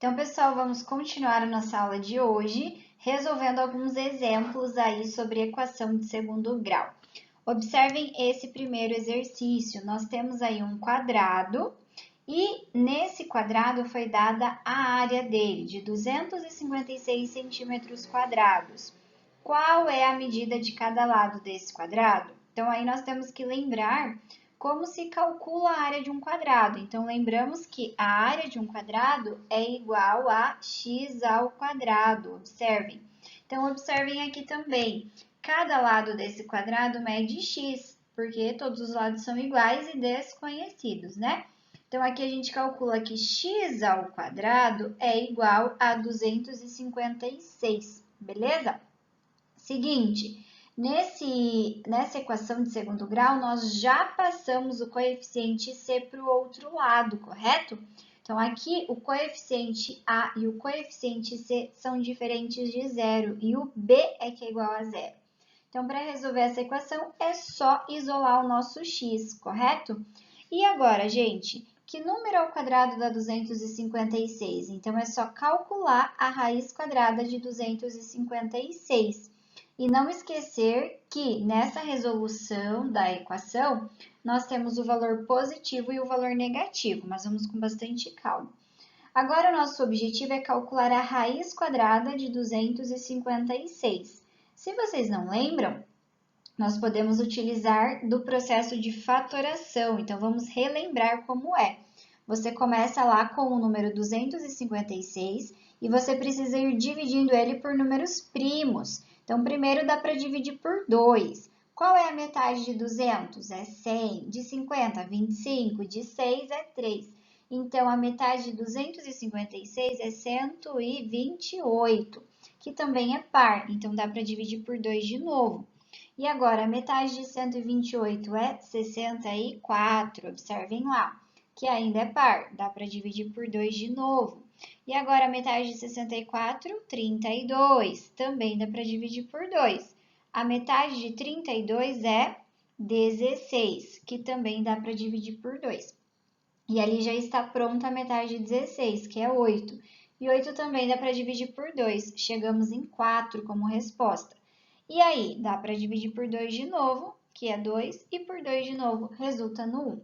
Então, pessoal, vamos continuar a nossa aula de hoje, resolvendo alguns exemplos aí sobre equação de segundo grau. Observem esse primeiro exercício. Nós temos aí um quadrado e nesse quadrado foi dada a área dele, de 256 centímetros quadrados. Qual é a medida de cada lado desse quadrado? Então, aí nós temos que lembrar como se calcula a área de um quadrado. Então, lembramos que a área de um quadrado é igual a x ao quadrado. Observem. Então, observem aqui também. Cada lado desse quadrado mede x, porque todos os lados são iguais e desconhecidos, né? Então, aqui a gente calcula que x ao quadrado é igual a 256, beleza? Seguinte, nessa equação de segundo grau, nós já passamos o coeficiente c para o outro lado, correto? Então, aqui o coeficiente a e o coeficiente c são diferentes de zero e o b é que é igual a zero. Então, para resolver essa equação, é só isolar o nosso x, correto? E agora, gente, que número ao quadrado dá 256? Então, é só calcular a raiz quadrada de 256. E não esquecer que nessa resolução da equação, nós temos o valor positivo e o valor negativo, mas vamos com bastante calma. Agora, o nosso objetivo é calcular a raiz quadrada de 256. Se vocês não lembram, nós podemos utilizar do processo de fatoração. Então, vamos relembrar como é. Você começa lá com o número 256 e você precisa ir dividindo ele por números primos. Então, primeiro dá para dividir por 2. Qual é a metade de 200? É 100. De 50, 25. De 6 é 3. Então, a metade de 256 é 128, que também é par. Então, dá para dividir por 2 de novo. E agora, a metade de 128 é 64. Observem lá, que ainda é par. Dá para dividir por 2 de novo. E agora, a metade de 64, 32. Também dá para dividir por 2. A metade de 32 é 16, que também dá para dividir por 2. E ali já está pronta a metade de 16, que é 8. E 8 também dá para dividir por 2. Chegamos em 4 como resposta. E aí, dá para dividir por 2 de novo, que é 2, e por 2 de novo, resulta no 1.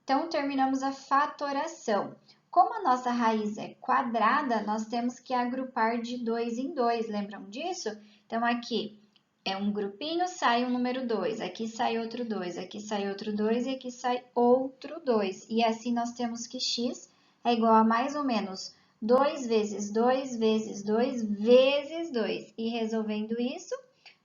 Então, terminamos a fatoração. Como a nossa raiz é quadrada, nós temos que agrupar de 2 em 2, lembram disso? Então, aqui é um grupinho, sai o número 2, aqui sai outro 2, aqui sai outro 2 e aqui sai outro 2. E assim nós temos que x é igual a mais ou menos 2 vezes 2 vezes 2 vezes 2. E resolvendo isso,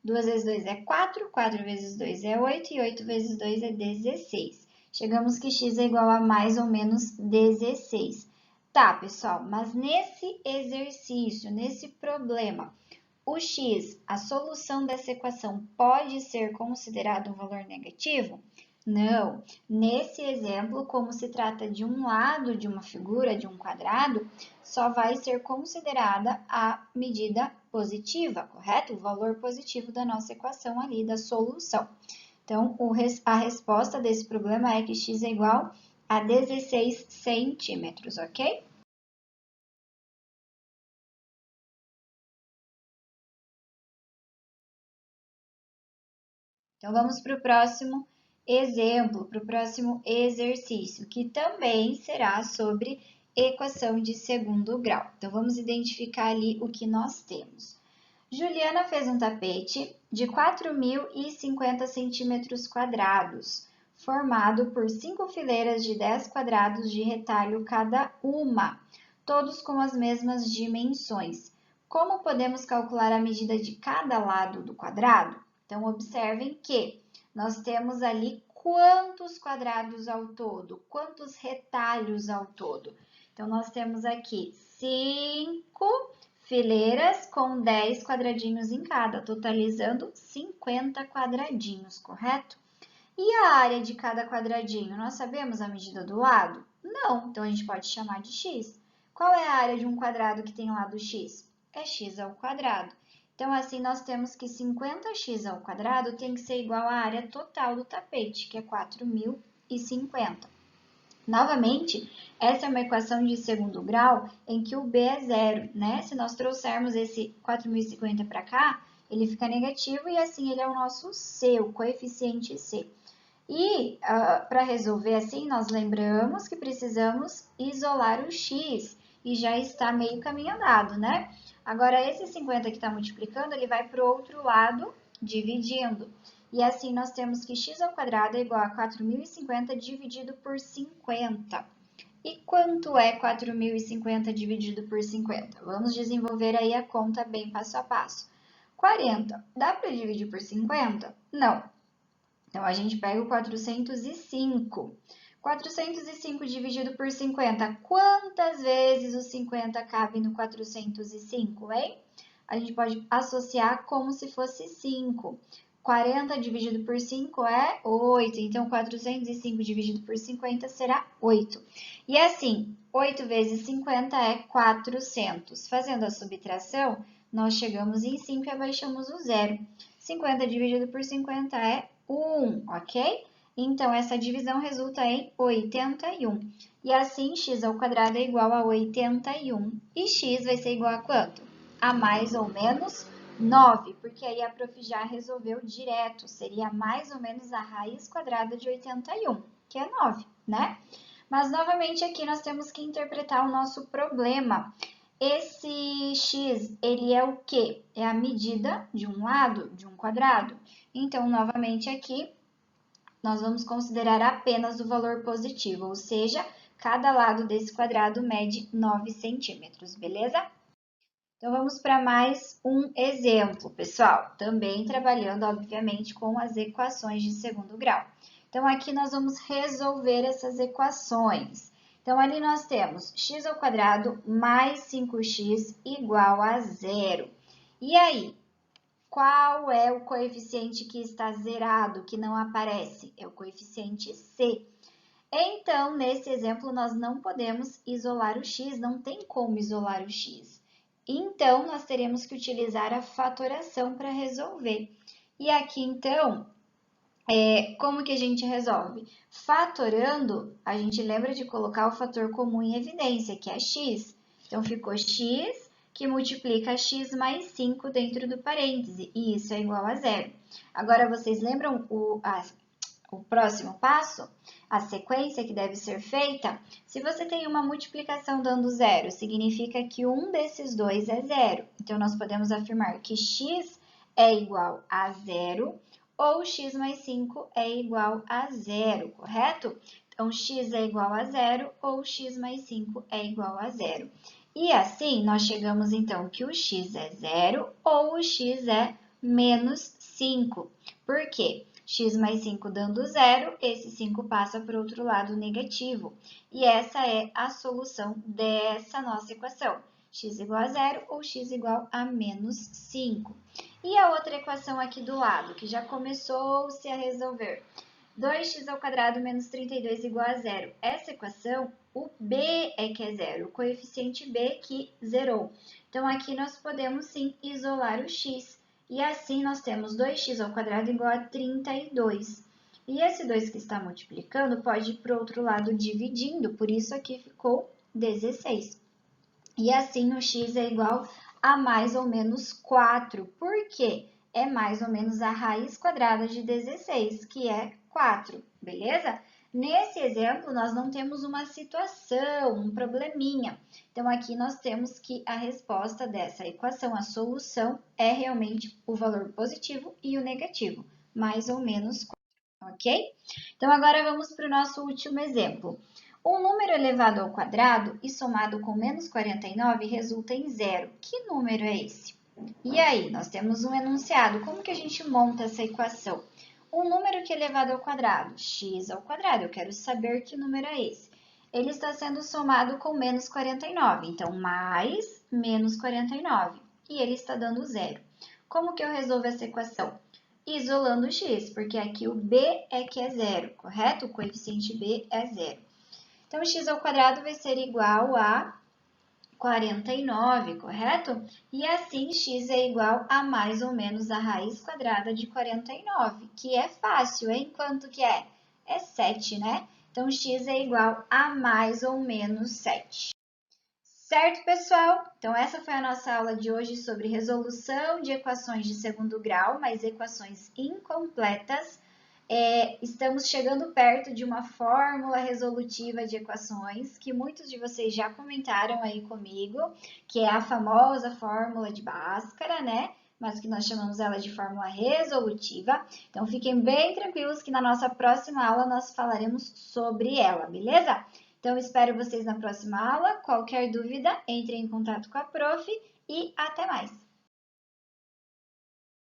2 vezes 2 é 4, 4 vezes 2 é 8 e 8 vezes 2 é 16. Chegamos que x é igual a mais ou menos 16. Tá, pessoal, mas nesse exercício, nesse problema, o x, a solução dessa equação, pode ser considerado um valor negativo? Não. Nesse exemplo, como se trata de um lado de uma figura, de um quadrado, só vai ser considerada a medida positiva, correto? O valor positivo da nossa equação ali, da solução. Então, a resposta desse problema é que x é igual a 16 centímetros, ok? Então, vamos para o próximo exemplo, para o próximo exercício, que também será sobre equação de segundo grau. Então, vamos identificar ali o que nós temos. Juliana fez um tapete de 4.050 centímetros quadrados, formado por 5 fileiras de 10 quadrados de retalho cada uma, todos com as mesmas dimensões. Como podemos calcular a medida de cada lado do quadrado? Então, observem que nós temos ali quantos quadrados ao todo, quantos retalhos ao todo. Então, nós temos aqui 5 fileiras com 10 quadradinhos em cada, totalizando 50 quadradinhos, correto? E a área de cada quadradinho, nós sabemos a medida do lado? Não, então a gente pode chamar de x. Qual é a área de um quadrado que tem lado x? É x ao quadrado. Então, assim, nós temos que 50x ao quadrado tem que ser igual à área total do tapete, que é 4.050. Novamente, essa é uma equação de segundo grau em que o b é zero, né? Se nós trouxermos esse 4.050 para cá, ele fica negativo e assim ele é o nosso c, o coeficiente c. E para resolver assim, nós lembramos que precisamos isolar o x e já está meio caminho andado, né? Agora, esse 50 que está multiplicando, ele vai para o outro lado, dividindo. E assim, nós temos que x ao quadrado é igual a 4.050 dividido por 50. E quanto é 4.050 dividido por 50? Vamos desenvolver aí a conta bem passo a passo. 40, dá para dividir por 50? Não. Então, a gente pega o 405. 405 dividido por 50. Quantas vezes o 50 cabe no 405, hein? A gente pode associar como se fosse 5. 40 dividido por 5 é 8. Então, 405 dividido por 50 será 8. E assim, 8 vezes 50 é 400. Fazendo a subtração, nós chegamos em 5 e abaixamos o zero. 50 dividido por 50 é 1, ok? Então, essa divisão resulta em 81. E assim, x ao quadrado é igual a 81. E x vai ser igual a quanto? A mais ou menos 9, porque aí a prof já resolveu direto. Seria mais ou menos a raiz quadrada de 81, que é 9, né? Mas, novamente, aqui nós temos que interpretar o nosso problema. Esse x, ele é o quê? É a medida de um lado de um quadrado. Então, novamente aqui, nós vamos considerar apenas o valor positivo, ou seja, cada lado desse quadrado mede 9 centímetros, beleza? Então, vamos para mais um exemplo, pessoal. Também trabalhando, obviamente, com as equações de segundo grau. Então, aqui nós vamos resolver essas equações. Então, ali nós temos x ao quadrado mais 5x igual a zero. E aí, qual é o coeficiente que está zerado, que não aparece? É o coeficiente c. Então, nesse exemplo, nós não podemos isolar o x, não tem como isolar o x. Então, nós teremos que utilizar a fatoração para resolver. E aqui, então, como que a gente resolve? Fatorando, a gente lembra de colocar o fator comum em evidência, que é x. Então, ficou x que multiplica x mais 5 dentro do parêntese, e isso é igual a zero. Agora, vocês lembram o próximo passo? A sequência que deve ser feita? Se você tem uma multiplicação dando zero, significa que um desses dois é zero. Então, nós podemos afirmar que x é igual a zero, ou x mais 5 é igual a zero, correto? Então, x é igual a zero ou x mais 5 é igual a zero. E assim, nós chegamos então que o x é zero ou o x é menos 5. Por quê? X mais 5 dando zero, esse 5 passa para o outro lado negativo. E essa é a solução dessa nossa equação. X igual a zero ou x igual a menos 5. E a outra equação aqui do lado, que já começou-se a resolver. 2x ao quadrado menos 32 igual a zero. Essa equação, o b é que é zero, o coeficiente b que zerou. Então, aqui nós podemos sim isolar o x. E assim nós temos 2x ao quadrado igual a 32. E esse 2 que está multiplicando pode ir para o outro lado dividindo, por isso aqui ficou 16. E assim o x é igual a mais ou menos 4. Por quê? É mais ou menos a raiz quadrada de 16, que é 4, beleza? Nesse exemplo, nós não temos uma situação, um probleminha. Então, aqui nós temos que a resposta dessa equação, a solução, é realmente o valor positivo e o negativo, mais ou menos 4, ok? Então, agora vamos para o nosso último exemplo. Um número elevado ao quadrado e somado com menos 49 resulta em zero. Que número é esse? E aí, nós temos um enunciado. Como que a gente monta essa equação? Um número que é elevado ao quadrado, x ao quadrado. Eu quero saber que número é esse. Ele está sendo somado com menos 49. Então, mais menos 49. E ele está dando zero. Como que eu resolvo essa equação? Isolando o x, porque aqui o b é que é zero, correto? O coeficiente b é zero. Então, x ao quadrado vai ser igual a 49, correto? E assim, x é igual a mais ou menos a raiz quadrada de 49, que é fácil, hein? Quanto que é? É 7, né? Então, x é igual a mais ou menos 7. Certo, pessoal? Então, essa foi a nossa aula de hoje sobre resolução de equações de segundo grau, mas equações incompletas. Estamos chegando perto de uma fórmula resolutiva de equações, que muitos de vocês já comentaram aí comigo, que é a famosa fórmula de Bhaskara, né? Mas que nós chamamos ela de fórmula resolutiva. Então, fiquem bem tranquilos que na nossa próxima aula nós falaremos sobre ela, beleza? Então, espero vocês na próxima aula. Qualquer dúvida, entre em contato com a prof. E até mais!